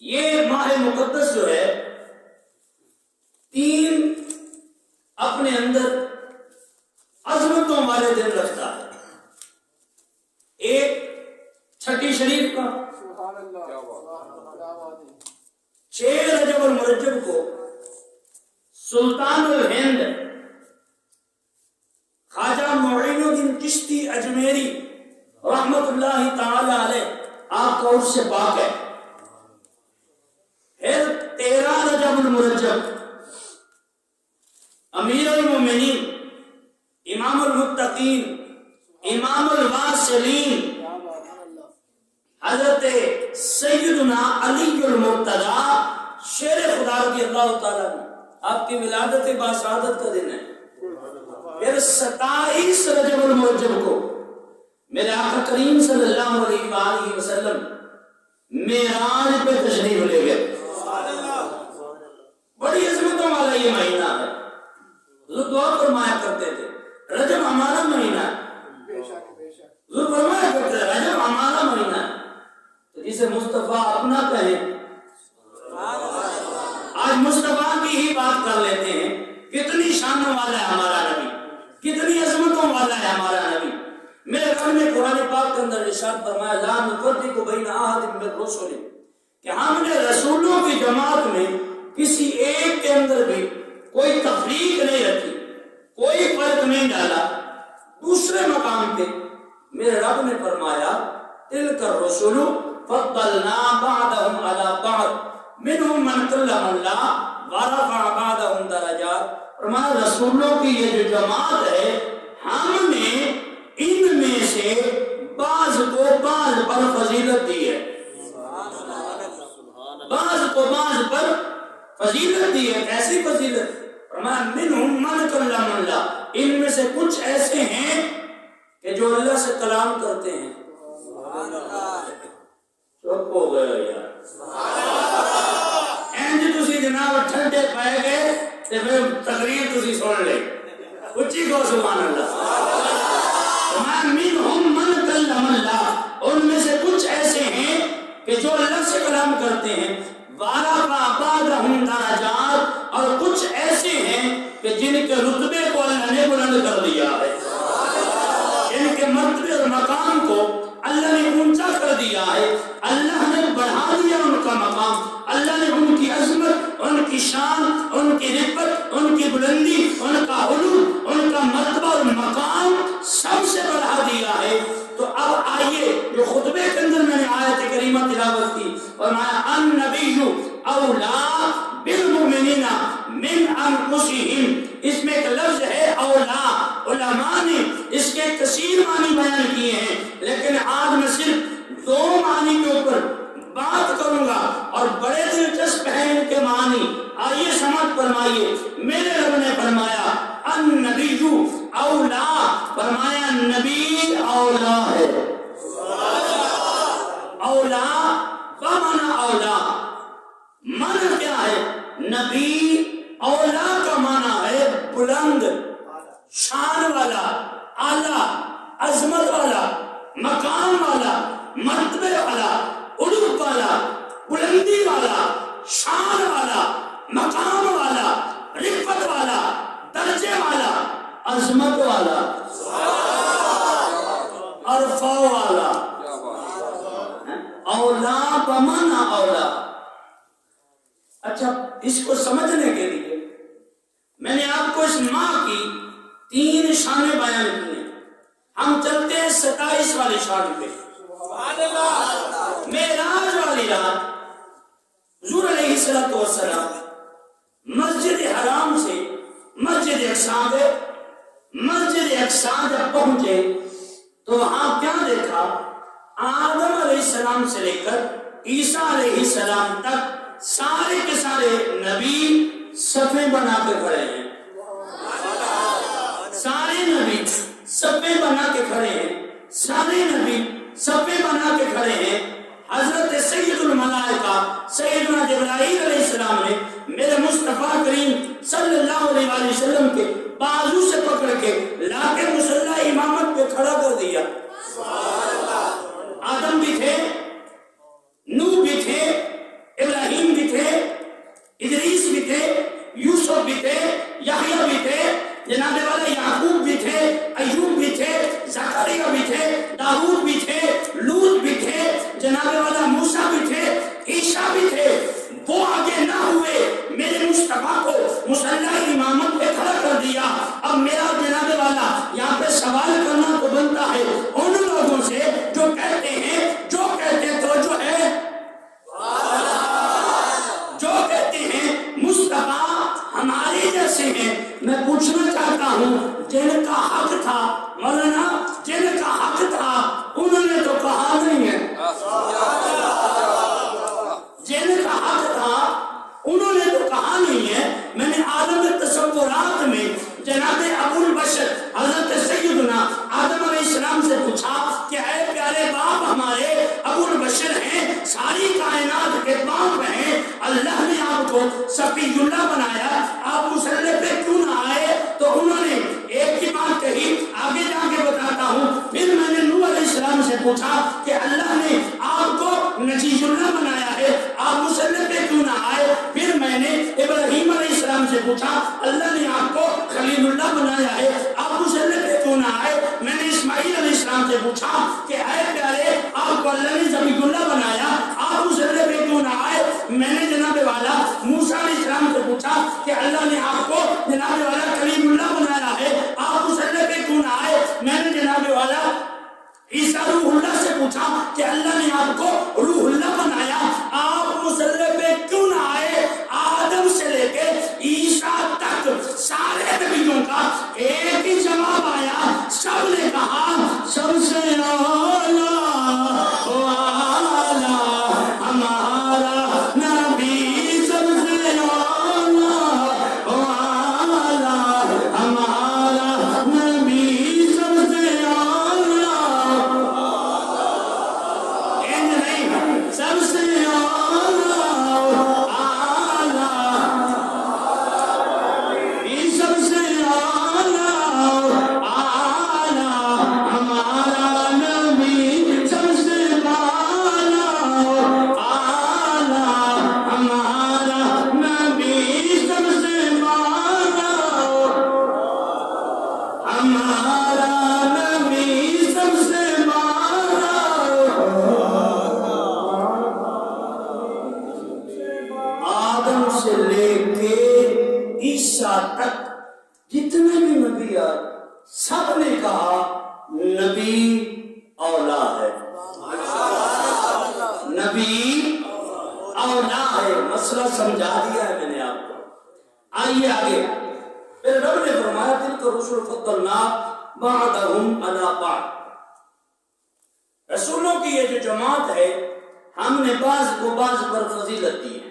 یہ ماہ مقدس جو ہے تین اپنے اندر عظمتوں والے دن رکھتا ہے. ایک چھٹی شریف کا 6 رجب المرجب کو سلطان الہند خواجہ معین الدین چشتی اجمیری رحمت اللہ تعالی علیہ آپ کا عرس سے پاک ہے. پھر 13 رجب المرجب امیر المومنین امام المتقین امام الواصلین حضرت سیدنا علی المرتضی شیر خدا رضی اللہ تعالیٰ عنہ آپ کی ولادت باسعادت کا دن ہے. پھر 27 رجب المرجب کو میرے آقا کریم صلی اللہ علیہ وآلہ وسلم معراج پہ تشریف لے گئے. بڑی عظمتوں والا یہ مہینہ ہے. حضور دعا فرمایا کرتے تھے رجب ہمارا مہینہ ہے. حضور فرمایا کرتے تھے رجب ہمارا مہینہ ہے. تو جسے مصطفیٰ اپنا کہیں آج مصطفیٰ کی ہی بات کر لیتے ہیں. کتنی شانوں والا ہے ہمارا نبی, کتنی عظمتوں والا ہے ہمارا نبی. میرے رب نے قرآن پاک کے اندر ارشاد فرمایا لا نفرق بین احد من الرسل کہ ہم نے رسولوں کی جماعت میں کسی ایک کے اندر بھی کوئی تفریق نہیں رکھی, کوئی فرق نہیں ڈالا. دوسرے مقام پہ میرے رب نے فرمایا تلک الرسل فضلنا بعضهم على بعض منهم من کلم اللہ ورفع بعضهم درجات. فرمایا رسولوں کی یہ جو جماعت ہے ہم نے ان میں سے بعض کو بعض پر فضیلت دی ہے, بعض کو بعض پر فضیلت دی ہے. کیسی فضیلت؟ فرمایا منہم من کلم اللہ, ان میں سے کچھ ایسے ہیں کہ جو اللہ سے کلام کرتے ہیں. چپ ہو گئے یار, اینج تسی جناب ٹھنڈے پائے گئے تے پھر تقریر تسی سن لے. اچھی کو سبحان اللہ. منہم من کلم اللہ, ان میں سے کچھ ایسے ہیں کہ جو اللہ سے کلام کرتے ہیں. وَرَفَعَ بَعْضَهُمْ دَرَجَاتٍ, اور کچھ ایسے ہیں کہ جن کے رتبے کو اللہ نے بلند کر دیا ہے, جن کے مرتبے اور مقام کو اللہ نے اونچا کر دیا ہے. اللہ نے بڑھا دیا ان کا مقام. اللہ نے ان کی عظمت, ان کی شان, ان کی رفعت, ان کی بلندی, ان کا علو, ان کا مرتبہ اور مقام سب سے بڑھا دیا ہے. تو اب آئیے جو خطبے کے اندر میں نے آیت کریمہ تلاوت کی, فرمایا النبی اولا بالمؤمنین من انفسہم. اس میں ایک لفظ ہے اولا, علماء نے اس کے کثیر معنی بیان کیے ہیں, لیکن آج میں صرف 2 معنی کے اوپر بات کروں گا اور بڑے دلچسپ ہیں ان کے معنی. آئیے سمجھ فرمائیے. میرے رب نے فرمایا النبی اولا, فرمایا نبی اولا ہے. اولا بمعنی اولا, معنی کیا ہے؟ نبی اولا کا معنی ہے بلند, شان والا, اعلیٰ, عظمت والا, مقام والا, مرتبے والا, علو والا, بلندی والا, شان والا, مقام والا, رفعت والا, درجے والا, عظمت والا, عرفہ والا. اولا بمعنی اولا. اچھا, اس کو سمجھنے کے لیے میں نے آپ کو اس ماہ کی 3 شانیں بیان کی ہیں. ہم چلتے ہیں 27 والی شان پہ. معراج والی رات حضور علیہ السلام مسجد حرام سے مسجد اقصیٰ گئے. مسجد اقصیٰ جب پہنچے تو وہاں کیا دیکھا؟ آدم علیہ السلام سے لے کر عیسیٰ علیہ السلام تک سارے کے سارے نبی صفیں بنا کے کھڑے ہیں. سارے نبی صفیں بنا کے کھڑے ہیں. سارے نبی صفیں بنا کے کھڑے ہیں. حضرت سید الملائکہ سیدنا جبرائیل علیہ السلام نے میرے مصطفیٰ کریم صلی اللہ علیہ وآلہ وسلم کے بازو سے پکڑ کے لا کے مصلی امامت پہ کھڑا کر دیا. آدم بھی تھے, نوح بھی تھے, موسیٰ بھی تھے، عیسیٰ بھی تھے، وہ آگے نہ ہوئے، میرے مصطفیٰ کو مصلی امامت پہ کھڑا کر دیا۔ اب میرا جناب والا یہاں پہ سوال کرنا تو بنتا ہے ان لوگوں سے جو کہتے ہیں تو جو ہے جو کہتے ہیں مصطفیٰ ہمارے جیسے ہیں۔ میں پوچھنا چاہتا ہوں جن کا حق تھا مولانا، جن کا حق تھا انہوں نے تو کہا نہیں ہے، جن کا حق تھا انہوں نے تو کہا نہیں ہے۔ میں نے عالم تصورات میں جناب ابو البشر حضرت سیدنا آدم علیہ السلام سے پوچھا کہ اے پیارے باپ ہمارے ابو البشر ہیں، ساری کائنات کے باپ ہیں، اللہ نے آپ کو صفی اللہ بنایا، آپ مسلح پہ کیوں نہ آئے؟ تو انہوں نے ایک ہی بات کہی، آگے جا کے بتاتا ہوں۔ پھر میں نے نوح علیہ السلام سے پوچھا کہ اللہ نے آپ کو نجی اللہ بنایا ہے، آپ مسلح پہ کیوں نہ آئے؟ پھر میں نے ابراہیم علیہ السلام سے پوچھا اللہ نے آپ کو خلیل اللہ بنایا ہے، آپ مسلح پہ کیوں نہ آئے؟ میں نے اسماعیل علیہ السلام سے پوچھا کہ اے پیارے آپ کو اللہ نے ذبیح اللہ بنایا، آپ مسلح پہ کیوں نہ آئے؟ میں نے جناب والا موسیٰ علیہ السلام سے پوچھا کہ اللہ نے آپ کو جناب والا کلیم اللہ بنایا ہے، آپ مسلح پہ کیوں نہ آئے؟ میں نے جناب والا عیسیٰ روح اللہ سے پوچھا کہ اللہ نے آپ کو روح اللہ بنایا، آپ مسلح پہ کیوں نہ آئے؟ آدم سے لے کے عیسیٰ تک سارے نبیوں کا ایک ہی جواب آیا، سب نے کہا سب سے اعلیٰ ہمارا نبی، سب سے اعلیٰ ہمارا نبی، سب سے اعلیٰ، سب سے جتنے بھی نبی آئے سب نے کہا نبی اولا ہے، نبی اولا ہے۔ مسئلہ سمجھا دیا ہے میں نے آپ کو۔ آئیے آگے، پھر رب نے فرمایا تلک الرسل فضلنا بعضهم علی بعض، رسولوں کی یہ جو جماعت ہے ہم نے بعض کو بعض پر فضیلت دی ہے۔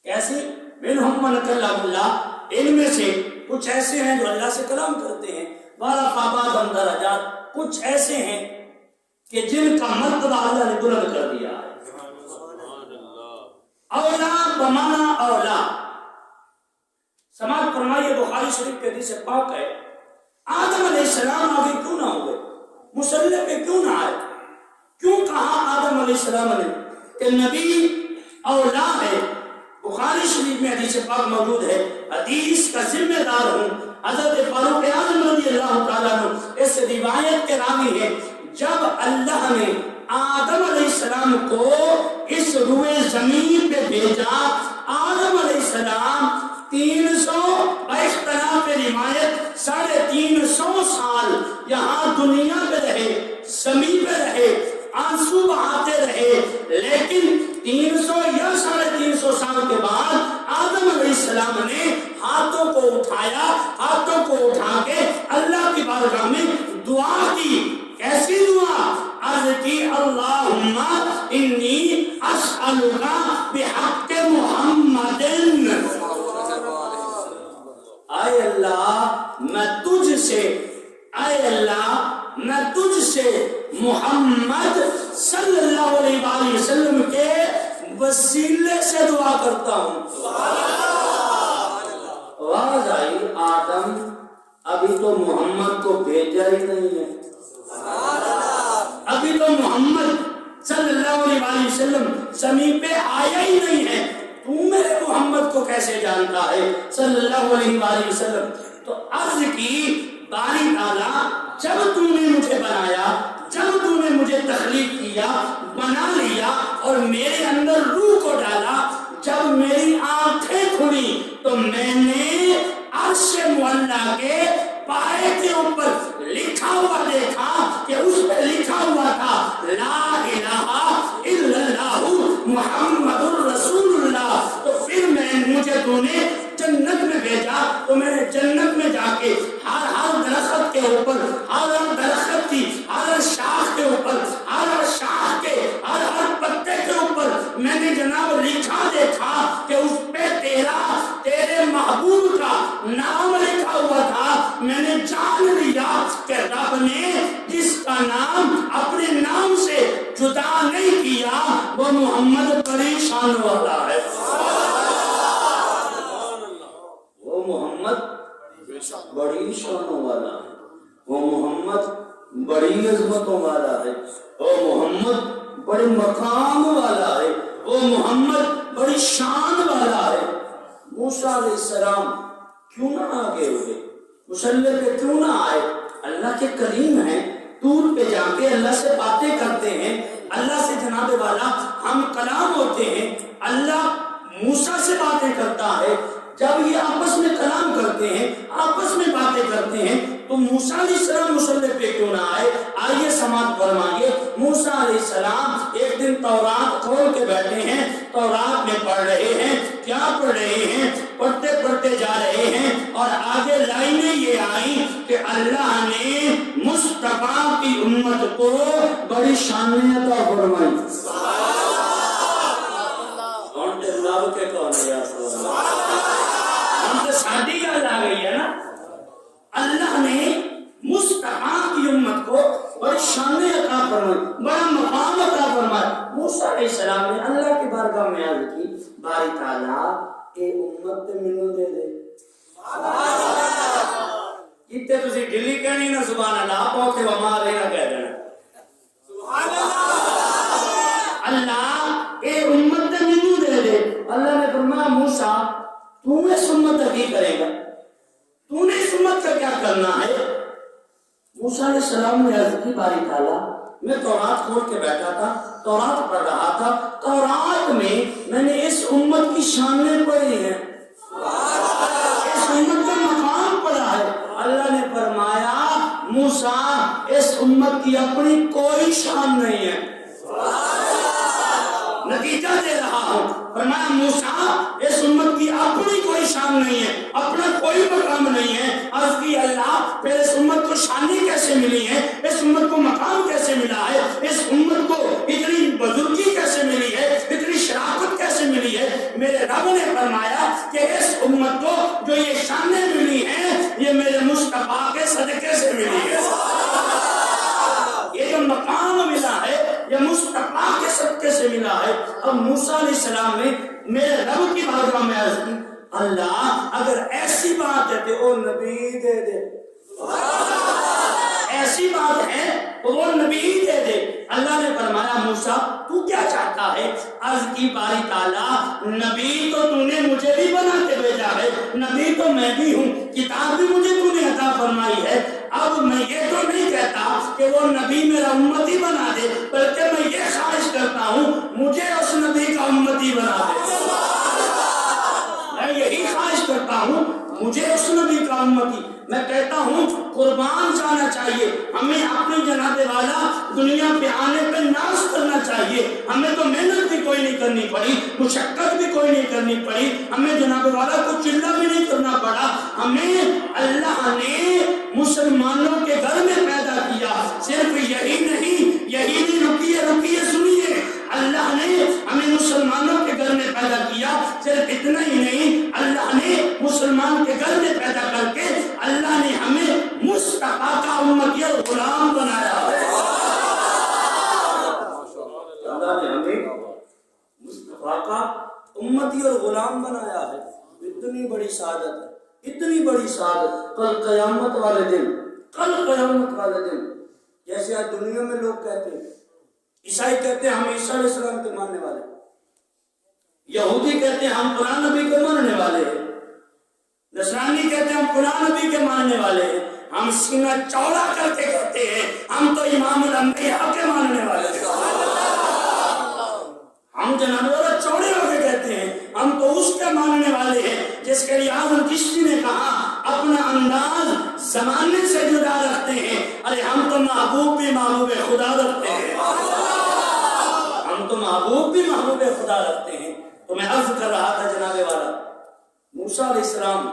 کیسے؟ منہم من کلم اللہ، ان میں سے کچھ ایسے ہیں جو اللہ سے کلام کرتے ہیں، ورفع بعضهم درجات، کچھ ایسے ہیں کہ جن کا مرتبہ اللہ نے بلند کر دیا ہے۔ اولا بمانا اولا، سماعت فرمائیے بخاری شریف کے حدیث پاک ہے، آدم علیہ السلام آگے کیوں نہ ہوئے، مسلح پہ کیوں نہ آئے؟ کیوں کہا آدم علیہ السلام نے کہ نبی اولا ہے؟ بخاری شریف میں حدیث پاک موجود ہے، حدیث کا ذمہ دار ہوں حضرت فاروق اعظم رضی اللہ تعالیٰ عنہ اس روایت کے راوی ہے، جب اللہ نے آدم علیہ السلام کو اس روئے زمین پہ بھیجا، آدم علیہ السلام 300 باختلاف روایت 350 سال یہاں دنیا پہ رہے، زمین پہ رہے، آنسو بہاتے رہے، لیکن 300 یا 350 سال کے بعد آدم علیہ السلام نے ہاتھوں کو اٹھایا، ہاتھوں کو اٹھا کے اللہ کی بارگاہ میں دعا کی۔ کیسی دعا؟ عرض کی اللہم انی اسألک بحق محمد، اے اللہ میں تجھ سے، اے اللہ میں تجھ سے محمد صلی اللہ علیہ وآلہ وسلم کے وسیلے سے دعا کرتا ہوں۔ آواز آئی آدم ابھی تو محمد کو بھیجا ہی نہیں ہے، ابھی تو محمد صلی اللہ علیہ وآلہ وسلم زمین پہ آیا ہی نہیں ہے، تو میرے محمد کو کیسے جانتا ہے صلی اللہ علیہ وآلہ وسلم؟ تو عرض کی باری تعالیٰ جب تم نے مجھے بنایا، جب تو نے مجھے تخلیق کیا، بنا لیا اور میرے اندر روح کو ڈالا، جب میری آنکھیں کھلی تو میں نے عرش معلیٰ کے پائے کے اوپر لکھا ہوا دیکھا کہ اس پہ لکھا ہوا تھا لا الہ الا اللہ محمد الرسول اللہ۔ تو پھر مجھے تو نے جنت میں بھیجا، تو میں نے جنت میں جا کے ہر درخت کے اوپر، ہر درخت کی ہر شاخ کے اوپر، ہر شاخ کے ہر پتے کے اوپر میں نے جناب لکھا دیکھا کہ اس پہ تیرے محبوب کا نام لکھا ہوا تھا۔ میں نے جان لیا کہ رب نے جس کا نام اپنے نام سے جدا نہیں کیا وہ محمد بڑی شان والا ہے، وہ محمد بڑی شانوں والا ہے، وہ محمد بڑی عظمتوں والا ہے، وہ محمد بڑے مقام والا ہے، وہ محمد بڑی شان والا ہے۔ موسیٰ علیہ السلام کیوں نہ آگے ہوئے، مسلح پہ کیوں نہ آئے؟ اللہ کے کریم ہیں، طور پہ جا کے اللہ سے باتیں کرتے ہیں، اللہ سے جناب والا ہم کلام ہوتے ہیں، اللہ موسیٰ سے باتیں کرتا ہے۔ جب یہ آپس میں کلام کرتے ہیں، آپس میں باتیں کرتے ہیں، تو موسیٰ علیہ السلام مسلح پہ کیوں نہ آئے؟ آئیے سماعت فرمائیے۔ موسیٰ علیہ السلام ایک دن تورات کھول کے بیٹھے ہیں، تورات میں پڑھ رہے ہیں۔ کیا پڑھ رہے ہیں؟ پڑھتے پڑھتے جا رہے ہیں اور آگے لائنیں یہ آئیں کہ اللہ نے مصطفیٰ کی امت کو بڑی شانیں عطا فرمائی۔ کون تے رب کے کون ہے یا سبحان اللہ، ہم تو سادی گل آ گئی ہے نا۔ اللہ نے مصطفیٰ کی امت کو بڑی شانیں عطا فرمائی، بڑا مقام عطا فرمایا۔ موسیٰ علیہ السلام نے اللہ کی بارگاہ میں عرض کی، باری تعالیٰ اے امت تے مینوں دے دے۔ کتے تسی ڈلی کہنی نا سبحان اللہ، پوکھے وما رہے نہ کہہ دینا سبحان اللہ۔ اللہ اے امت تے مینوں دے دے۔ اللہ نے فرمایا موسیٰ تو نے اس امت کا کی کرے گا، تو نے اس امت کا کیا کرنا ہے؟ موسیٰ علیہ السلام نے عرض کی، باری تعالیٰ میں تورات کھول کے بیٹھا تھا، تورات پڑھ رہا تھا، تورات میں نے اس امت کی شانیں پڑھی ہیں، اس امت کا مقام پڑھا ہے۔ اللہ نے فرمایا موسیٰ اس امت کی اپنی کوئی شان نہیں ہے، نتیجہ دے رہا ہوں۔ فرمایا موسیٰ اس امت کی اپنی کوئی شان نہیں ہے، اپنا کوئی مقام نہیں ہے۔ عرض کی اللہ پھر اس امت کو شانی کیسے ملی ہے، اس امت کو مقام کیسے ملا ہے، اس امت کو اتنی بزرگی کیسے ملی ہے، اتنی شرافت کیسے ملی ہے؟ میرے رب نے فرمایا کہ اس امت کو جو یہ شانیں ملی ہیں یہ میرے مصطفیٰ کے صدقے سے ملی ہے، یہ جو مقام ملا ہے یہ مصطفیٰ کے صدقے سے ملا ہے۔ اب موسیٰ علیہ السلام نے میرے رب کی بارگاہ میں عرض کی، اللہ اگر ایسی بات ہے تو وہ نبی دے دے، ایسی بات ہے تو وہ نبی دے دے۔ اللہ نے فرمایا موسیٰ تو کیا چاہتا ہے؟ عرض کی، باری تعالیٰ نبی تو تو نے مجھے بھی بنا کے بھیجا ہے، نبی تو میں بھی ہوں، کتاب بھی مجھے تو نے عطا فرمائی ہے۔ اب میں یہ تو نہیں کہتا کہ وہ نبی میرا امتی بنا دے، بلکہ میں یہ خواہش کرتا ہوں مجھے اس نبی کا امتی بنا دے، میں یہی خواہش کرتا ہوں مجھے اس نبی کا امتی۔ میں کہتا ہوں قربان جانا چاہیے، ہمیں اپنی جناب والا دنیا پہ آنے پہ ناز کرنا چاہیے۔ ہمیں تو محنت بھی کوئی نہیں کرنی پڑی، مشقت بھی کوئی نہیں کرنی پڑی، ہمیں جناب والا کو چلہ بھی نہیں کرنا پڑا۔ ہمیں اللہ نے مسلمانوں کے گھر میں پیدا کیا۔ صرف یہی نہیں، رکیے سنیے، اللہ نے ہمیں مسلمانوں کے گھر میں پیدا کیا۔ صرف اتنا ہی نہیں، اللہ نے مسلمان کے گھر میں پیدا کر کے اللہ نے ہمیں مصطفیٰ کا امتی اور غلام بنایا ہے۔ اللہ نے ہمیں مصطفیٰ کا امتی اور غلام بنایا ہے۔ اتنی بڑی سعادت ہے، اتنی بڑی سعادت۔ کل قیامت والے دن جیسے آج دنیا میں لوگ کہتے ہیں، عیسائی کہتے ہیں ہم عیسیٰ علیہ السلام کے ماننے والے ہیں، یہودی کہتے ہیں ہم قرآن نبی کے ماننے والے ہیں، نصرانی کہتے ہیں ہم قرآن نبی کے ماننے والے ہیں، ہم سینہ چوڑا کر کے کہتے ہیں ہم تو امام الانبیاء کے ماننے والے ہیں. ہم جناب والا چوڑے ہو کے کہتے ہیں ہم تو اس کے ماننے والے ہیں جس کے لیے اعظم چشتی نے کہا اپنا انداز زمانے سے جدا رکھتے ہیں. ارے ہم تو محبوب بھی محبوب خدا رکھتے ہیں. ہم تو محبوب بھی محبوب خدا رکھتے ہیں. تو میں عرض کر رہا تھا جناب والا موسیٰ علیہ السلام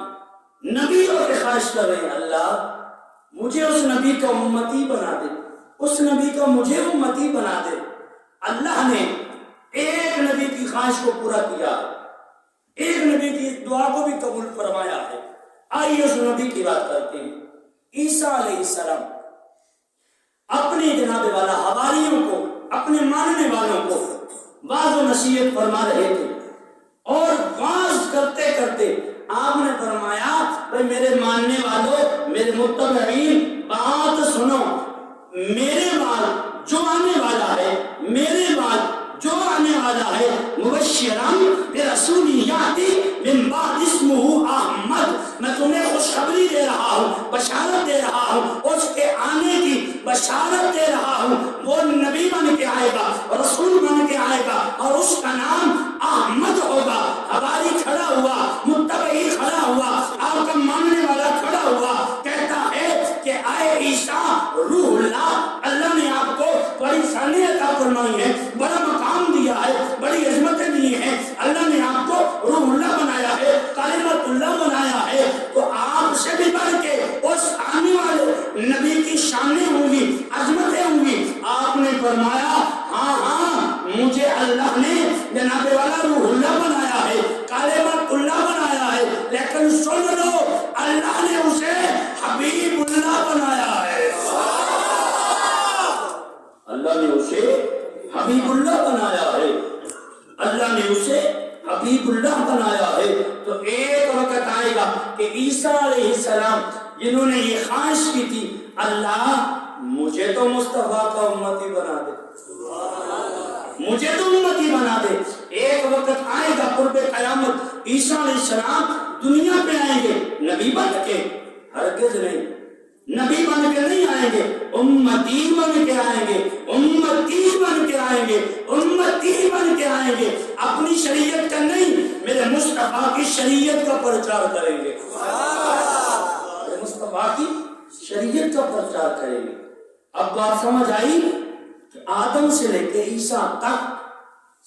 نبی ہو کے خواہش کر رہے ہیں اللہ مجھے اس نبی کا امتی بنا دے, اس نبی کا مجھے امتی بنا دے. اللہ نے ایک نبی کی خواہش کو پورا کیا, ایک نبی کی دعا کو بھی قبول فرمایا ہے. آئیے اس نبی کی بات کرتے ہیں. عیسیٰ علیہ السلام اپنے جناب والا حواریوں کو اپنے ماننے والوں کو واعظ و نصیحت فرما رہے تھے اور واعظ کرتے کرتے آپ نے فرمایا بھئی میرے ماننے والوں میرے متبعین بات سنو, میرے بعد جو آنے والا ہے میرے بعد جو آنے والا ہے مبشران برسول یاتی من بعد اسمہ احمد, میں تمہیں خوشخبری دے رہا ہوں, بشارت دے رہا ہوں, اس کے آنے کی بشارت دے رہا ہوں. وہ نبی بن کے آئے گا, رسول بن کے آئے گا اور اس کا نام احمد ہوگا. حواری کھڑا ہوا, متبعی کھڑا ہوا, آپ کا ماننے والا کھڑا ہوا, کہتا ہے کہ آئے عیسیٰ روح اللہ, اللہ نے آپ کو بڑی شان عطا فرمائی ہے, بڑا مقام دیا ہے, بڑی عظمتیں دی ہیں. اللہ نے آپ کو روح اللہ بنایا ہے, کلمۃ اللہ بنایا ہے. تو آپ سے بھی بڑھ کے اس آنے والے نبی کی شانیں ہوں گی, عظمتیں ہوں گی. آپ نے فرمایا ہاں ہاں مجھے اللہ نے جناب والا روح اللہ بنایا ہے, کلمۃ اللہ بنایا ہے, لیکن سن لو اللہ نے اسے حبیب اللہ بنایا ہے. اللہ نے اسے حبیب اللہ بنایا ہے, اللہ نے اسے حبیب اللہ بنایا ہے. تو ایک وقت آئے گا کہ عیسیٰ علیہ السلام جنہوں نے یہ خواہش کی تھی اللہ مجھے تو مصطفیٰ کا امتی بنا دے, مجھے تو امتی بنا دے. ایک وقت آئے گا قرب قیامت عیسیٰ علیہ السلام دنیا پہ آئیں گے نبی بن کے, ہرگز نہیں نبی بن کے نہیں آئیں گے, امتی بن کے آئیں گے, امتی بن کے آئیں گے, امتی بن کے آئیں گے. اپنی شریعت کا نہیں میرے مصطفیٰ کی شریعت کا پرچار کریں گے, میرے مصطفیٰ کی شریعت کا پرچار کریں گے. اب بات سمجھ آئی کہ آدم سے لے کے عیسیٰ تک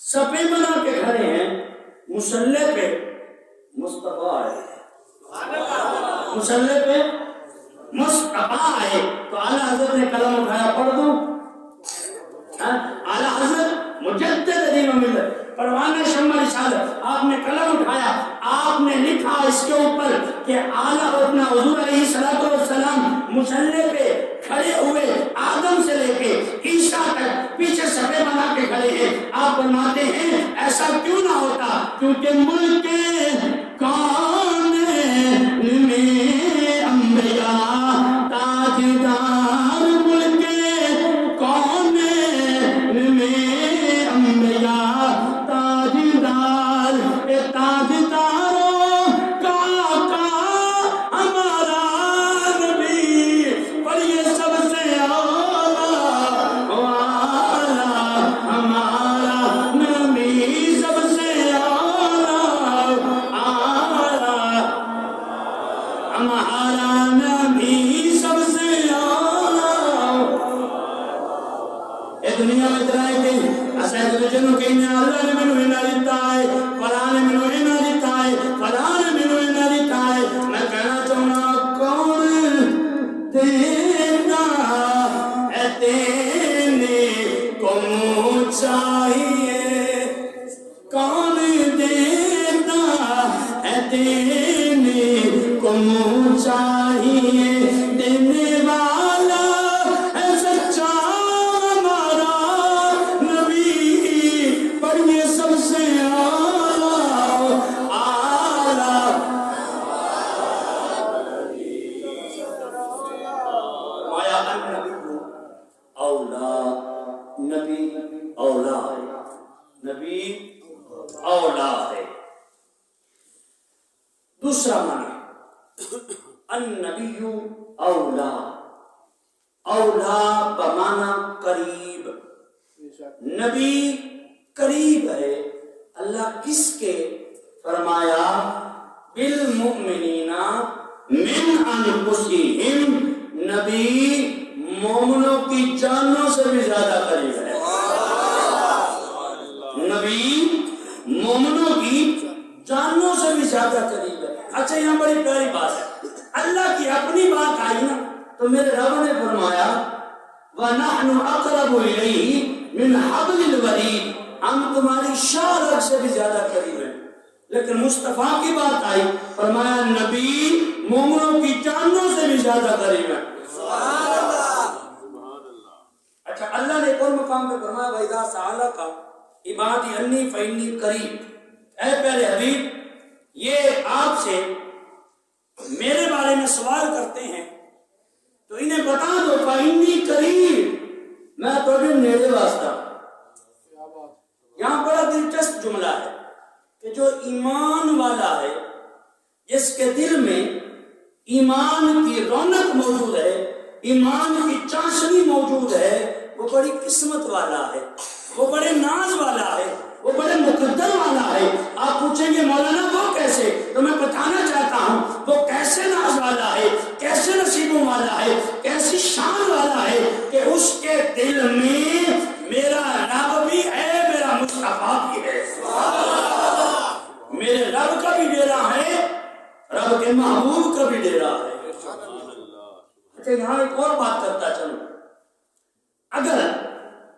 صفے بنا کے کھڑے ہیں, مصلی پہ مصطفیٰ آئے, مصلی پہ مصطفیٰ آئے. تو اعلیٰ حضرت نے قلم اٹھایا, پڑھ دوں, اعلیٰ حضرت مجدد دین و ملت پروانہ شمع رسالت, آپ نے قلم اٹھایا, آپ نے لکھا اس کے اوپر کہ اعلیٰ اپنا حضور علیہ السلام مصلی پہ کھڑے ہوئے آدم سے لے کے عیسیٰ تک پیچھے صفے بنا کے کھڑے ہیں. آپ فرماتے ہیں ایسا کیوں نہ ہوتا, کیونکہ ملک کون میں انبیاء تاجدار, ملک کون میں انبیاء تاجدار, تاجداروں کا ہمارا نبی, پر یہ سب سے ہمارا نبی سب سے ہمارا نبی سب سے دنیا میں ترائے گئی اسید جنوں کے انہیں اللہ نے منو انہ دیتا ہے, فلاں نے منو انہ دیتا ہے, فلاں نے منو انہ دیتا ہے. میں کہنا چاہوں کون دیتا ہے دینے کو منہ چاہیے, کون دیتا ہے دینے کو منہ چاہیے, دینے والا ہے سچا ہمارا نبی, پر یہ سب سے نبی اولا ہے. دوسرا معنی النبی اولا، اولا بمانا قریب، نبی قریب ہے اللہ کس کے؟ فرمایا بالمؤمنین من انفسہم، نبی مومنوں کی جانوں سے بھی زیادہ قریب ہے، نبی مومنوں کی جانوں سے بھی زیادہ قریب ہے۔ اچھا یہاں بڑی پیاری بات ہے، اللہ کی اپنی بات آئی نا تو میرے رب نے فرمایا وَنَحْنُ أَقْرَبُ إِلَيْهِ مِنْ حَبْلِ الْوَرِيدِ، ہم تمہاری شاہ رگ سے بھی زیادہ قریب ہیں۔ لیکن مصطفیٰ کی بات آئی، فرمایا نبی مومنوں کی جانوں سے بھی زیادہ قریب ہے۔ اچھا اللہ نے ایک اور مقام پہ فرمایا وَإِذَا سَأَلَكَ عِبَادِي عَنِّي فَإِنِّي قَرِيبٌ، اے پیارے حبیب یہ آپ سے میرے بارے میں سوال کرتے ہیں تو انہیں بتا دو فَإِنِّي قَرِيبٌ، میں تمہیں نیڑے واسطہ۔ یہاں بڑا دلچسپ جملہ ہے کہ جو ایمان والا ہے، جس کے دل میں ایمان کی رونق موجود ہے، ایمان کی چاشنی موجود ہے، وہ بڑی قسمت والا ہے، وہ بڑے ناز والا ہے، وہ بڑے مقدر والا ہے۔ آپ پوچھیں گے مولانا وہ کیسے؟ تو میں بتانا چاہتا ہوں وہ کیسے ناز والا ہے، کیسے نصیبوں والا ہے، کیسی شان والا ہے کہ اس کے دل میں میرا رب بھی ہے، میرا مصطفیٰ بھی ہے، میرے رب کا بھی ڈیرا ہے، رب کے محبوب کا بھی ڈیرا ہے۔ اچھا یہاں ایک اور بات کرتا چلوں، اگر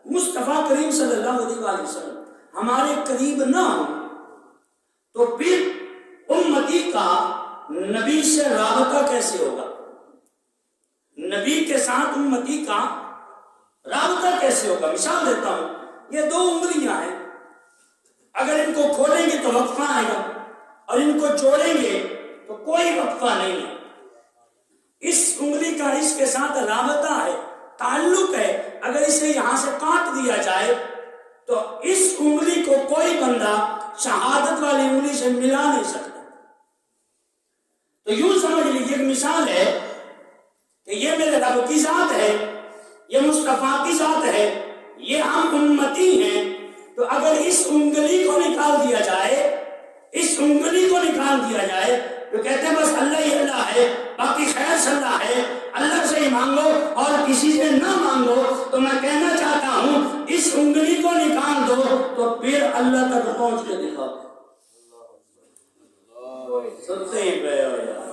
مصطفیٰ کریم صلی اللہ علیہ وآلہ وسلم ہمارے قریب نہ ہو تو پھر امتی کا نبی سے رابطہ کیسے ہوگا؟ نبی کے ساتھ امتی کا رابطہ کیسے ہوگا؟ مثال دیتا ہوں، یہ دو انگلیاں ہیں، اگر ان کو کھولیں گے تو وقفہ آئے گا اور ان کو جوڑیں گے تو کوئی وقفہ نہیں ہے۔ اس انگلی کا اس کے ساتھ رابطہ ہے، تعلق ہے، اگر اسے یہاں سے کاٹ دیا جائے تو اس انگلی کو کوئی بندہ شہادت والی انگلی سے ملا نہیں سکتا۔ تو یوں سمجھ لیجیے ایک مثال ہے کہ یہ میرے رب کی ذات ہے، یہ مصطفیٰ کی ذات ہے، یہ ہم امتی ہیں، تو اگر اس انگلی کو نکال دیا جائے، اس انگلی کو نکال دیا جائے تو کہتے ہیں بس اللہ ہی اللہ ہے، باقی خیر سے اللہ ہے، اللہ سے ہی مانگو اور کسی سے نہ مانگو۔ تو میں کہنا چاہتا ہوں اس انگلی کو نکال دو تو پھر اللہ تک پہنچ کے دکھاؤ۔ سنتے ہی پہ ہو یار،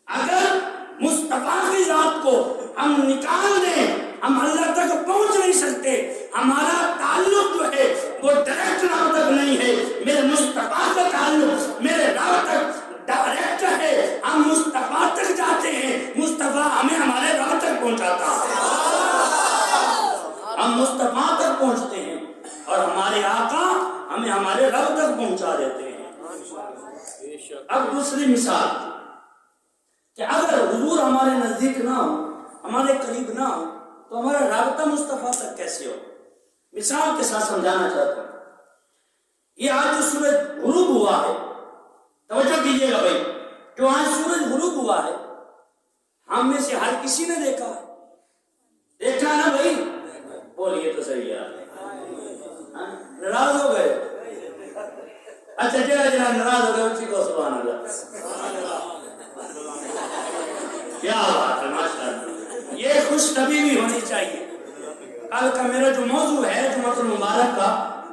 اگر مصطفیٰ کی ذات کو ہم نکال دیں ہم اللہ تک پہنچ نہیں سکتے۔ ہمارا تعلق جو ہے وہ ڈائریکٹ رب تک نہیں ہے، میرے مصطفیٰ کا تعلق میرے رب تک ڈائریکٹ ہے، ہم مصطفیٰ تک جاتے ہیں، مصطفیٰ ہمیں ہمارے رب تک پہنچاتا ہے، ہم مصطفیٰ تک پہنچتے ہیں اور ہمارے آقا ہمیں ہمارے رب تک پہنچا دیتے ہیں۔ اب دوسری مثال کہ اگر حضور ہمارے نزدیک نہ ہو، ہمارے قریب نہ ہو تو ہمارا رابطہ مصطفیٰ تک کیسے ہو؟ مثال کے ساتھ سمجھانا چاہتا ہوں، یہ آج جو سورج غروب ہوا ہے، توجہ کیجئے گا بھائی، جو آج سورج غروب ہوا ہے ہم میں سے ہر کسی نے دیکھا ہے، دیکھا نا بھائی؟ بولیے تو صحیح یار، ناراض ہو گئے؟ اچھا جرا ناراض ہو گئے اسی کو سبحان اللہ، کیا بات ہے، ماشاءاللہ، یہ خوش طبعی بھی ہونی چاہیے۔ کل کا میرا جو موضوع ہے جمعۃ المبارک کا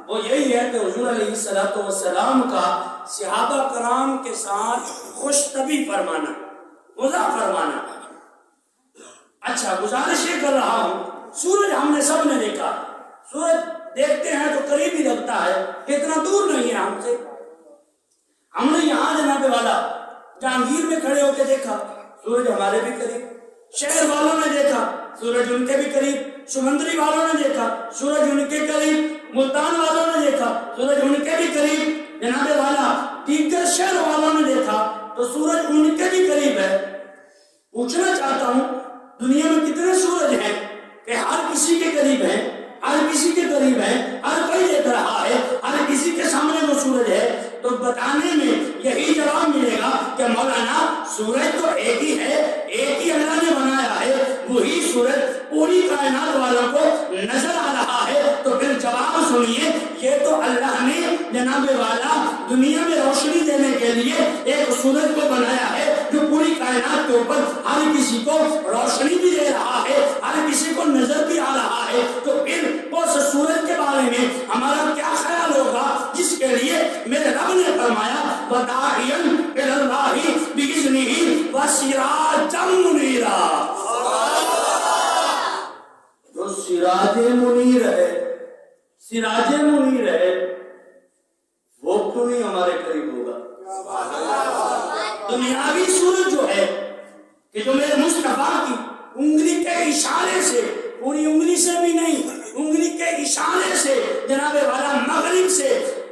وہ یہی ہے کہ حضور علیہ السلام کا صحابہ کرام کے ساتھ خوش طبعی فرمانا، مزاح فرمانا۔ اچھا گزارش یہ کر رہا ہوں، سورج ہم نے سب نے دیکھا، سورج دیکھتے ہیں تو قریب ہی لگتا ہے، اتنا دور نہیں ہے ہم سے۔ ہم نے یہاں جناب والا جہانگیر میں کھڑے ہو کے دیکھا، سورج ہمارے بھی قریب، شہر والوں نے دیکھا سورج ان کے بھی قریب، سمندری والوں نے دیکھا سورج ان کے قریب، ملتان والوں نے دیکھا سورج ان کے بھی قریب، جناب والا دیگر شہر والوں نے دیکھا تو سورج ان کے بھی قریب ہے۔ پوچھنا چاہتا ہوں دنیا میں کتنے سورج ہیں کہ ہر کسی کے قریب ہیں، ہر کسی کے قریب ہے، ہر کوئی دیکھ رہا ہے، ہر کسی کے سامنے وہ سورج ہے؟ تو بتانے میں یہی جواب ملے گا کہ مولانا ہیں یہ تو اللہ نے جناب والا دنیا میں روشنی دینے کے لیے ایک سورج کو بنایا ہے جو پوری کائنات کے اوپر ہر کسی کو روشنی بھی دے رہا ہے، ہر کسی کو نظر بھی آ رہا ہے، تو پھر اس سورج کے بارے میں ہمارا کیا خیال ہوگا جس کے لیے میرے رب نے فرمایا وَدَاعِيًا إِلَى اللَّهِ بِإِذْنِهِ وَسِرَاجًا مُنِيرًا، جو سراج منیر ہے، سراج منیر ہے، وہ کیوں نہیں ہمارے قریب ہوگا؟ دنیاوی سورج جو ہے کہ جو میرے مصطفیٰ کی انگلی کے اشارے سے، پوری انگلی سے بھی نہیں، انگلی کے اشارے سے جناب والا مغرب سے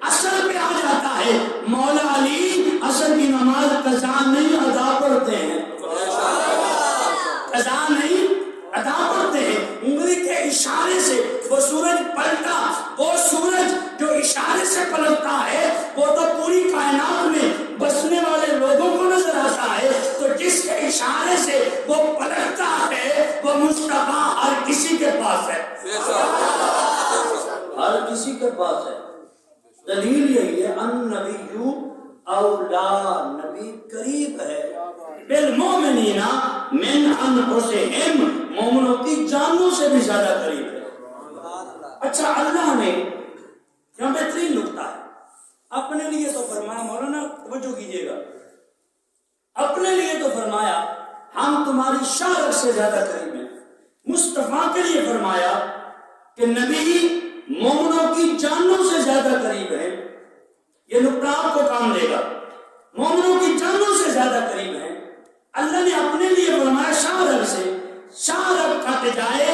عصر پہ آ جاتا ہے، مولا علی عصر کی نماز قضا نہیں ادا کرتے ہیں، قضا نہیں ادا کرتے ہیں، انگلی کے اشارے سے وہ سورج پلٹا، وہ سورج جو اشارے سے پلٹتا ہے وہ تو پوری کائنات میں بسنے والے لوگوں کو نظر آتا ہے، تو جس کے اشارے سے وہ پلٹتا ہے وہ مصطفیٰ ہر کسی کے پاس ہے، ہر کسی کے پاس ہے۔ دلیل یہی ہے النبی اولا، نبی قریب ہے بالمؤمنین من انفسہم، مومنوں کی جانوں سے بھی زیادہ قریب ہے۔ اچھا اللہ نے یہاں بہترین نکتہ ہے، اپنے لیے تو فرمایا، مولانا توجہ کیجیے گا، اپنے لیے تو فرمایا ہم تمہاری شارک سے زیادہ قریب ہیں، مصطفیٰ کے لیے فرمایا کہ نبی مومنوں کی جانوں سے زیادہ قریب ہے، یہ نکتہ آپ کو کام دے گا، مومنوں کی جانوں سے زیادہ قریب ہے۔ اللہ نے اپنے لیے فرمایا شارک سے، شارک کٹ جائے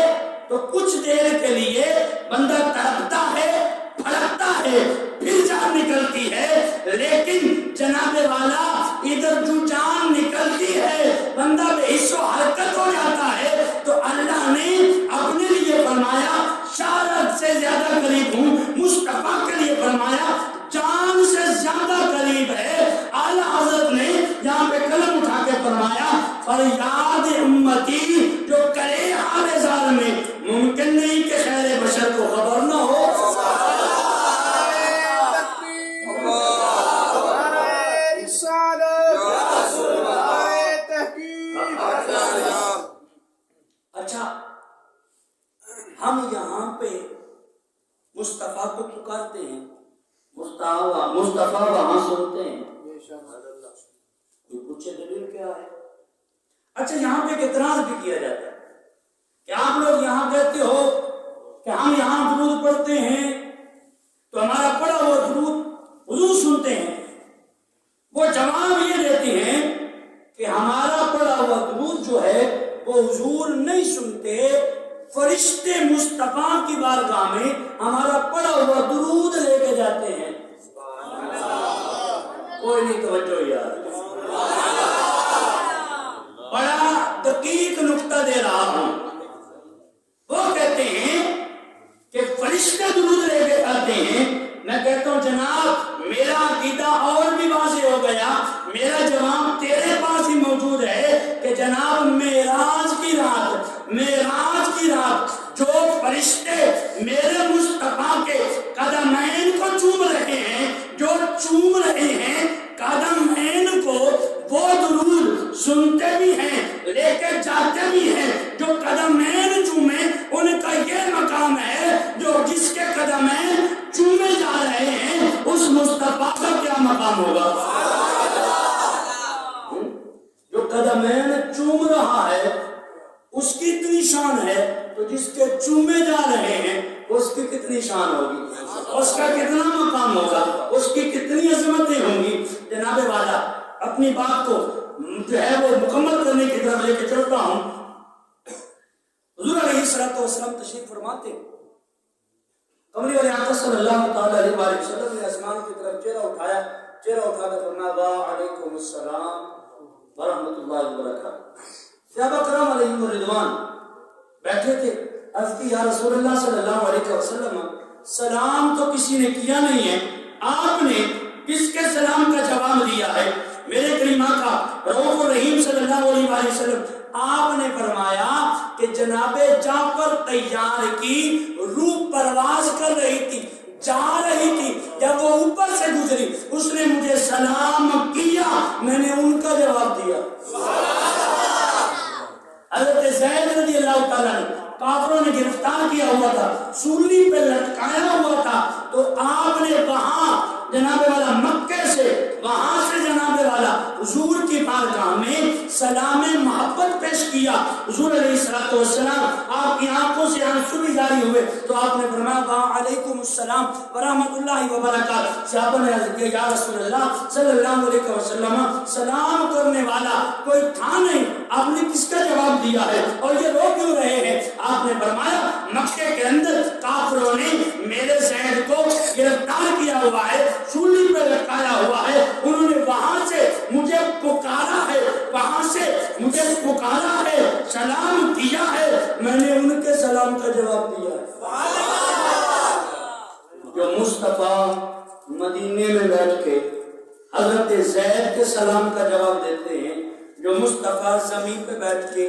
تو کچھ دیر کے لیے بندہ تڑپتا ہے، پھڑکتا ہے، پھر جان نکلتی ہے، لیکن جناب والا ادھر جو جان نکلتی ہے بندہ بے حس و حرکت ہو جاتا ہے، تو اللہ نے اپنے لیے فرمایا شارک سے زیادہ قریب ہوں، مصطفیٰ کے لیے فرمایا جان سے زیادہ قریب ہے۔ اعلیٰ حضرت نے یہاں پہ قلم اٹھا کے فرمایا فریاد امتی جو کرے حال زار میں، ممکن نہیں کہ خیر بشر کو خبر نہ ہو۔ اچھا ہم یہاں پہ مصطفیٰ کو پکارتے ہیں، مصطفیٰ وہاں سنتے ہیں، یہ پوچھے دلیل کیا ہے؟ اچھا یہاں پہ ایک اعتراض بھی کیا جاتا ہے کہ آپ لوگ یہاں کہتے ہو کہ ہم یہاں درود پڑھتے ہیں تو ہمارا پڑھا ہوا درود حضور سنتے ہیں، وہ جواب یہ دیتے ہیں کہ ہمارا پڑھا ہوا درود جو ہے وہ حضور نہیں سنتے، فرشتے مصطفیٰ کی بارگاہ میں ہمارا پڑھا ہوا درود لے کے جاتے ہیں۔ کوئی نہیں توجہ یار، بڑا دقیق نکتہ دے رہا ہوں۔ وہ کہتے ہیں کہ فرشتے درود لے کے آتے ہیں، میں کہتا ہوں جناب میرا عقیدہ اور بھی واضح ہو گیا، میرا جواب تیرے پاس ہی موجود ہے کہ جناب معراج کی رات جو فرشتے میرے مصطفیٰ کے قدمین کو چوم رہے ہیں، جو چوم رہے ہیں قدمین کو، وہ درود سنتے بھی ہیں لے کے جاتے بھی ہیں، جو قدمین چومے ان کا یہ مقام ہے، جو جس کے قدمین چومے جا رہے ہیں اس مصطفیٰ کا کیا مقام ہوگا؟ جو قدمین چوم رہا ہے اس کی اتنی شان ہے، تو جس کے چومے جا رہے ہیں اس کی کتنی شان ہوگی، اس کا کتنا مقام ہوگا، اس کی کتنی عظمتیں ہوں گی۔ جناب والا اپنی بات کو جو ہے وہ مکمل کرنے کی طرف لے کے چلتا ہوں۔ حضور علیہ السلام تشریف فرماتے، قمری والے آقا صلی اللہ تعالی علیہ وسلم نے آسمان کی طرف چہرہ اٹھایا، چہرہ اٹھا کر فرمایا وعلیکم السلام ورحمۃ اللہ وبرکاتہ۔ صحابہ کرام علیہم الرضوان بیٹھے تھے، عرض کی یا رسول اللہ صلی اللہ علیہ وسلم سلام تو کسی نے کیا نہیں ہے، آپ نے کس کے سلام کا جواب دیا ہے؟ میرے کریم آقا رؤوف الرحیم صلی اللہ علیہ وسلم آپ نے فرمایا کہ جناب جعفر طیار کی روح پرواز کر رہی تھی، جا رہی تھی، جب وہ اوپر سے گزری اس نے مجھے سلام کیا، میں نے ان کا جواب دیا۔ حضرت زید رضی اللہ تعالیٰ نے کافروں نے گرفتار کیا ہوا تھا، سولی پہ لٹکایا ہوا تھا، تو آپ نے وہاں جناب والا مکے سے وہاں سے جناب والا حضور کی بارگاہ میں سلام محبت پیش کیا۔ حضور علیہ الصلوۃ والسلام آپ کی آنکھوں سے آنسو بھی جاری ہوئے تو آپ نے فرمایا وعلیکم السلام ورحمۃ اللہ وبرکاتہ۔ صحابہ نے عرض کیا یا رسول اللہ صلی اللہ علیہ وسلم، سلام کرنے والا کوئی تھا نہیں، آپ نے کس کا جواب دیا ہے اور یہ رو کیوں رہے ہیں؟ آپ نے فرمایا مکے کے اندر کافروں نے میرے زید کو گرفتار کیا ہوا ہے، سولی پہ لٹکایا ہوا ہے، انہوں نے وہاں سے مجھے پکارا ہے، وہاں سے مجھے پکارا ہے، سلام کیا ہے، میں نے ان کے سلام کا جواب دیا ہے۔ جو مصطفیٰ مدینے میں بیٹھ کے حضرت زید کے سلام کا جواب دیتے ہیں، جو مصطفیٰ زمین پہ بیٹھ کے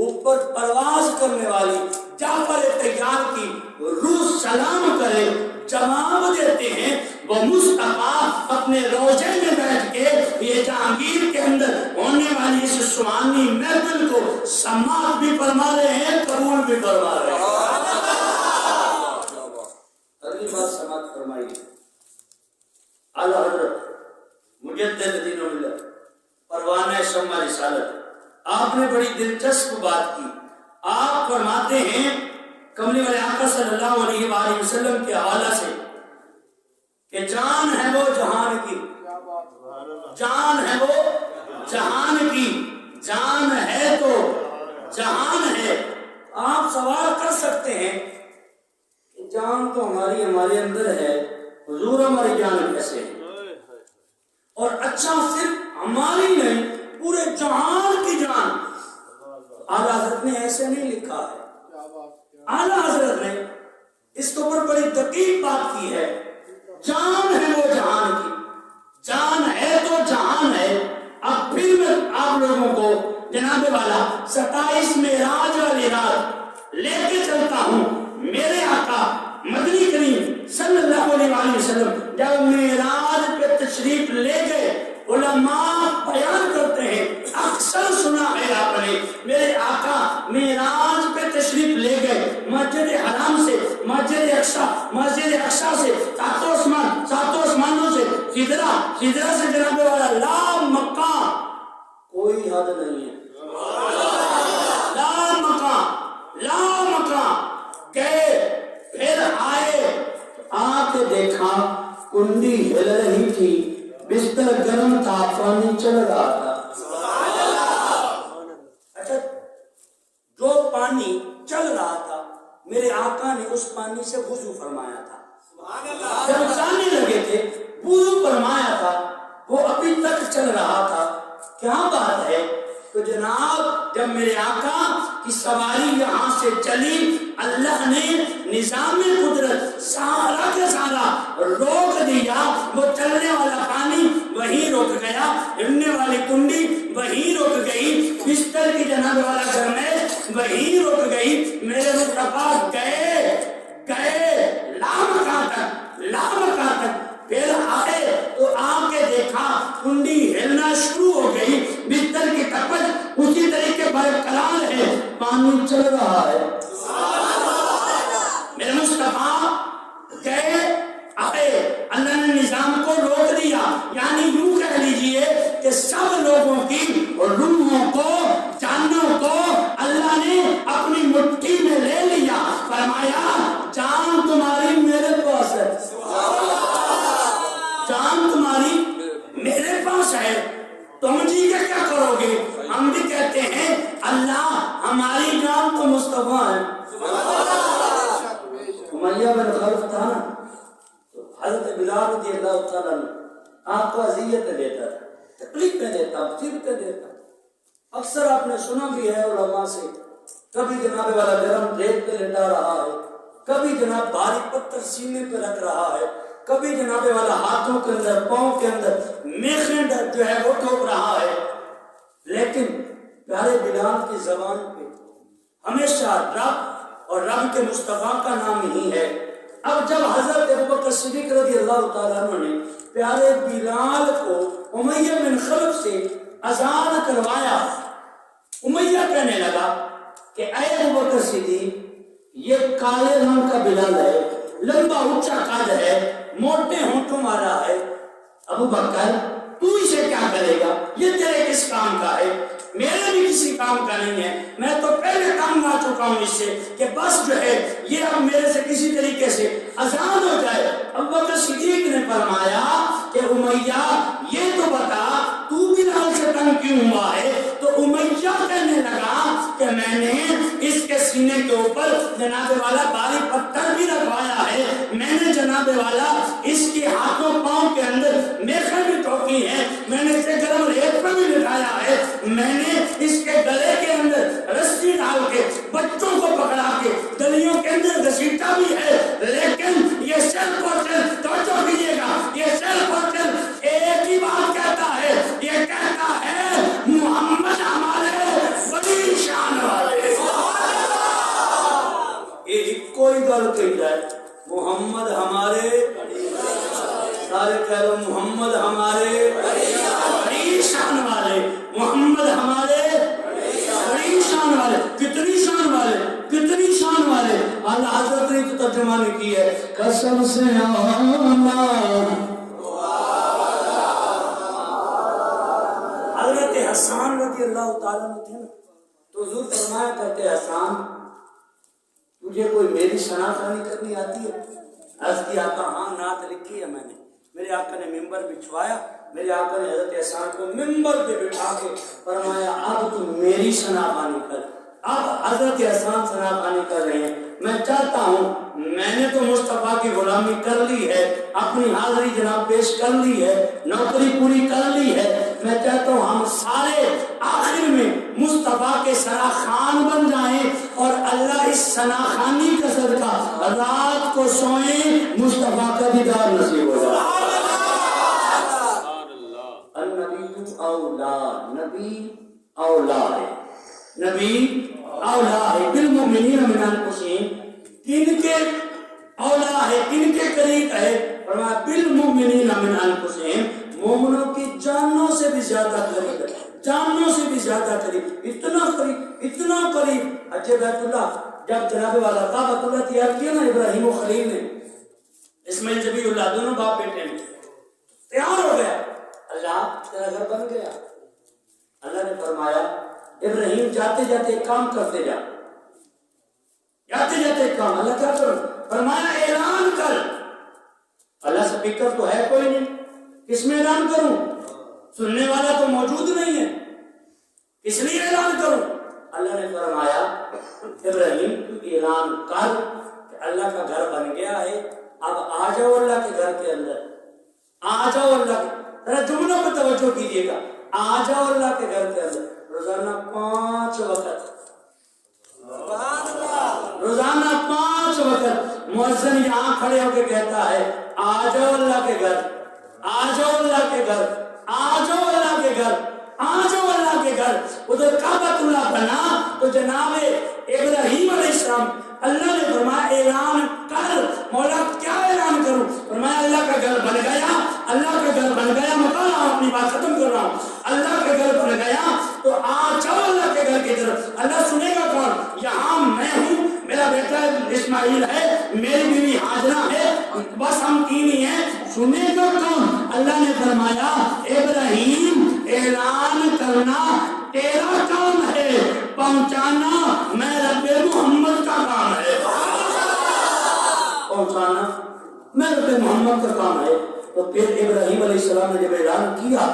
اوپر پرواز کرنے والی جعفر طیار کی روح سلام کرے جواب دیتے ہیں، وہ مصطفیٰ اپنے روضے میں بیٹھ کے یہ جہانگیر کے اندر ہونے والی اس سبحانی محفل کو سماعت بھی فرما رہے ہیں، قبول بھی فرما رہے ہیں۔ اگلی بات سماعت فرمائیے، اعلیٰ حضرت مجدد دین و ملت پروانہ شمع رسالت، آپ نے بڑی دلچسپ بات کی۔ آپ فرماتے ہیں کملی والے آقا صلی اللہ علیہ وآلہ وسلم کے حوالہ سے کہ جان ہے وہ جہان کی، جان ہے وہ جہان کی، جان ہے تو جہان ہے۔ آپ سوال کر سکتے ہیں کہ جان تو ہمارے اندر ہے، حضور ہماری جان کیسے ہے؟ اور اچھا صرف ہماری نہیں پورے جہان کی جان۔ اعلیٰ حضرت نے ایسے نہیں لکھا ہے، اعلیٰ حضرت نے اس کے اوپر بڑی دقیق بات کی ہے۔ جان ہے وہ جہان کی، جان ہے تو جہان ہے۔ اب پھر میں آپ لوگوں کو جناب والا 27 معراج والی رات لے کے چلتا ہوں۔ میرے آقا مدنی کریم صلی اللہ علیہ وسلم جب معراج پہ تشریف لے گئے، علماء بیان کرتے ہیں، اکثر سنا ہے آپ نے، میرے آقا معراج پہ تشریف لے گئے، مسجد حرام سے مسجد اقصی سے ساتوں آسمانوں سے سدرہ سے جناب والا لا مکان کوئی حد نہیں ہے، لا مکان گئے، پھر آئے، آ کے دیکھا کنڈی ہل رہی تھی، بستر گرم تھا، پانی چل رہا تھا۔ اچھا، جو پانی چل رہا تھا میرے آقا نے اس پانی سے وضو فرمایا تھا، جب جانے لگے تھے وضو فرمایا تھا، وہ ابھی تک چل رہا تھا۔ کیا بات ہے؟ تو جناب جب میرے آقا کی سواری یہاں سے چلی، اللہ نے نظام قدرت سارا کے سارا روک دیا، وہ چلنے والا پانی وہیں رک گیا، ہلنے والی کنڈی وہیں رک گئی، بستر کی جناب والا گرمائش وہیں رک گئی۔ میرے مصطفیٰ گئے لامکان تک، پھر آئے تو آ کے دیکھا کنڈی ہلنا شروع ہو گئی، بستر کی تپش اسی طریقے برقرار ہے، پانی چل رہا ہے۔ میرے مصطفیٰ گئے آئے، اللہ نے نظام کو روک دیا، یعنی یوں کہہ لیجئے کہ سب لوگوں کی روحوں کو جانوں کو اللہ نے اپنی مٹھی میں لے لیا، فرمایا جان تمہاری میرے پاس ہے، جان تمہاری میرے پاس ہے، تم جی کے کیا کرو گے؟ ہم بھی کہتے ہیں اللہ ہماری جان تو مصطفیٰ ہے۔ امیہ بن خلف تھا نا، تو حضرت بلال رضی اللہ تعالیٰ نے آپ کو اذیت دیتا تھا، تکلیفیں دیتا، مصیبتیں دیتا۔ اکثر آپ نے سنا بھی ہے علماء سے، کبھی جناب والا گرم ریت پہ لٹا رہا ہے، کبھی جناب بھاری پتھر سینے پہ رکھ رہا ہے، کبھی جناب والا ہاتھوں کے اندر پاؤں کے اندر میخیں جو ہے وہ ٹھوک رہا ہے، لیکن پیارے بلال کی زبان پہ ہمیشہ رب اور رب کے مصطفیٰ کا نام ہی ہے۔ اب جب حضرت ابوبکر صدیق رضی اللہ تعالیٰ عنہ نے پیارے بلال کو امیہ بن خلف سے اذان کروایا، امیہ کہنے لگا کہ اے ابوبکر صدیق، یہ کالے رنگ کا بلال ہے، لمبا اونچا قد ہے، موٹے ہونٹوں والا ہے، ابو بکر تو اسے کیا کرے گا؟ یہ تیرے کس کام کا ہے؟ میرے بھی کسی کام کا نہیں ہے، میں تو پہلے کام آ چکا ہوں اس سے کہ بس جو ہے یہ اب میرے سے کسی طریقے سے آزاد ہو جائے۔ ابو بکر صدیق نے فرمایا کہ امیہ یہ تو بتا تو بلال سے تنگ کیوں ہوا ہے؟ تو امیہ کہنے لگا کہ میں نے اس کے سینے کے اوپر جناب والا باریک پتھر بھی رکھوایا ہے، میں نے جناب والا اس کے ہاتھوں پاؤں کے اندر میخیں بھی ٹھوکی ہیں، میں نے اسے گرم ریت پہ بھی لٹایا ہے، میں نے اس کے گلے کے اندر رسی ڈال کے بچوں کو پکڑا کے گلیوں کے اندر گھسیٹا بھی ہے، لیکن یہ سیلف پورٹل توجہ کیجیے گا، یہ سیلف پورٹل ایک ہی بات کہتا ہے، یہ کہتا ہے محمد ہمارے بڑی شان والے، یہ کوئی گل کہی جائے محمد ہمارے، سارے کہہ لو محمد ہمارے بڑی شان والے، محمد ہمارے بڑی شان والے، کتنی شان والے، کتنی شان والے۔ اللہ حضرت نے تو ترجمہ نے کی ہے، قسم سے حضرت حسان رضی اللہ تعالیٰ عنہ تھے نا، تو حضور فرمایا کرتے حسان تجھے کوئی میری شناخانی کرنی آتی ہے؟ عرض کیا آقا ہاں نعت لکھی ہے میں نے، میرے آقا نے ممبر بچھوایا، میرے آقا نے حضرت حسان کو ممبر پہ بٹھا کے فرمایا اب تم میری شناخانی کر۔ اب حضرت حسان شناخانی کر رہے ہیں، میں چاہتا ہوں میں نے تو مصطفیٰ کی غلامی کر لی ہے، اپنی حاضری جناب پیش کر لی ہے، نوکری پوری کر لی ہے، میں چاہتا ہوں ہم سارے آخر میں مصطفیٰ کے سراخان بن جائیں اور اللہ اس سناخانی کا صدقہ رات کو سوئیں، مصطفیٰ کا دیدار نصیب ہو جائے۔ النبی اولا، نبی اولا ہے، نبی اولا ہے بالمؤمنین من انفسہم، کن کے اولا ہے، کن کے قریب ہے؟ فرمایا بالمؤمنین من انفسہم، مومنوں کی جانوں سے بھی زیادہ قریب ہے، جانوں سے بھی زیادہ قریب، اتنا قریب، اتنا قریب۔ حج بیت اللہ جب جناب والا کعبۃ اللہ تیار کیا نا ابراہیم و خلیل نے، اسماعیل ذبیح اللہ دونوں باپ بیٹے نے، تیار ہو گیا، اللہ تیرا گھر بن گیا۔ اللہ نے فرمایا ابراہیم جاتے جاتے ایک کام کرتے جا، جاتے جاتے ایک کام، اللہ کیا کروں؟ فرمایا اعلان کر۔ اللہ سپیکر تو ہے کوئی نہیں، کس میں اعلان کروں؟ سننے والا تو موجود نہیں ہے، اس لیے اعلان کروں۔ اللہ نے فرمایا ابراہیم تو اعلان کر کہ اللہ کا گھر بن گیا ہے، اب آ جاؤ اللہ کے گھر کے اندر، آ جاؤ اللہ کے، ذرا جملوں پہ توجہ کیجیے گا، آ جاؤ اللہ کے گھر کے اندر۔ روزانہ 5 وقت، روزانہ 5 وقت مؤذن یہاں کھڑے ہو کے کہتا ہے آ جاؤ اللہ کے گھر، آ جاؤ اللہ کے گھر، آ جاؤ اللہ کے گھر، آ جاؤ اللہ کے گھر۔ ادھر کعبۃ اللہ بنا تو جناب ابراہیم علیہ السلام، اللہ نے فرمایا اعلان کر۔ مولا کیا اعلان کروں؟ فرمایا اللہ کا گھر بن گیا، اللہ کا گھر بن گیا، میں کہہ رہا ہوں اپنی بات ختم کر رہا ہوں، اللہ کا گھر بن گیا تو آ جاؤ اللہ کے گھر کی طرف۔ اللہ سنے گا کون؟ یہاں میں ہوں، میرا بیٹا اسماعیل ہے، میری بیوی ہاجرہ ہے، بس ہم 3 ہی ہیں، سنے گا کون؟ اللہ نے فرمایا ابراہیم اعلان کرنا تیرا کام ہے، پہنچانا میں رب محمد کا کام ہے، پہنچانا میں رب محمد کا کام ہے۔ تو پھر ابراہیم علیہ السلام نے جب اعلان کیا،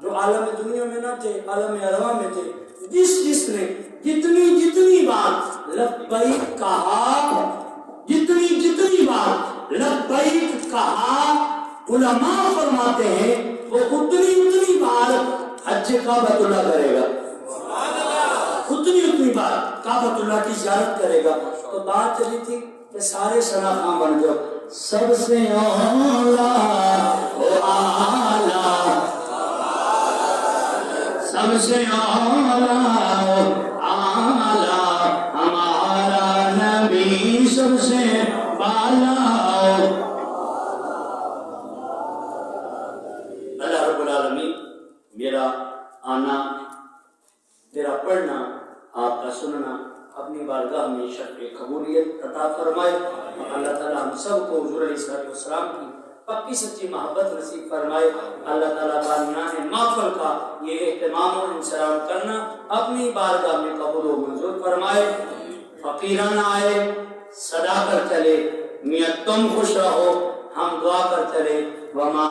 جو عالم دنیا میں نہ تھے، عالم ارواح میں تھے، جس نے جتنی بار لبیک کہا، جتنی بار لبیک کہا، علماء فرماتے ہیں وہ اتنی بار حج کعبۃ اللہ کرے گا، اتنی بار کعبۃ اللہ کی زیارت کرے گا۔ تو بات چلی تھی کہ سارے شناخان بن جاؤ، سب سے اولا او اعلیٰ، سب سے اولا او اعلیٰ ہمارا نبی کوئی سب سے بالا اللہ رب العالمین میرا آنا میرا پڑھنا آپ کا سننا اپنی بارگاہ میں شرف قبولیت عطا فرمائے اللہ تعالیٰ ہم سب کو حضور علیہ السلام کی پکی سچی محبت نصیب فرمائے اللہ تعالیٰ بانیان محفل کا یہ اہتمام اور انسلام کرنا اپنی بارگاہ میں قبول و منظور فرمائے فقیران آئے صدا کر چلے میاں تم خوش رہو ہم دعا کر چلے وما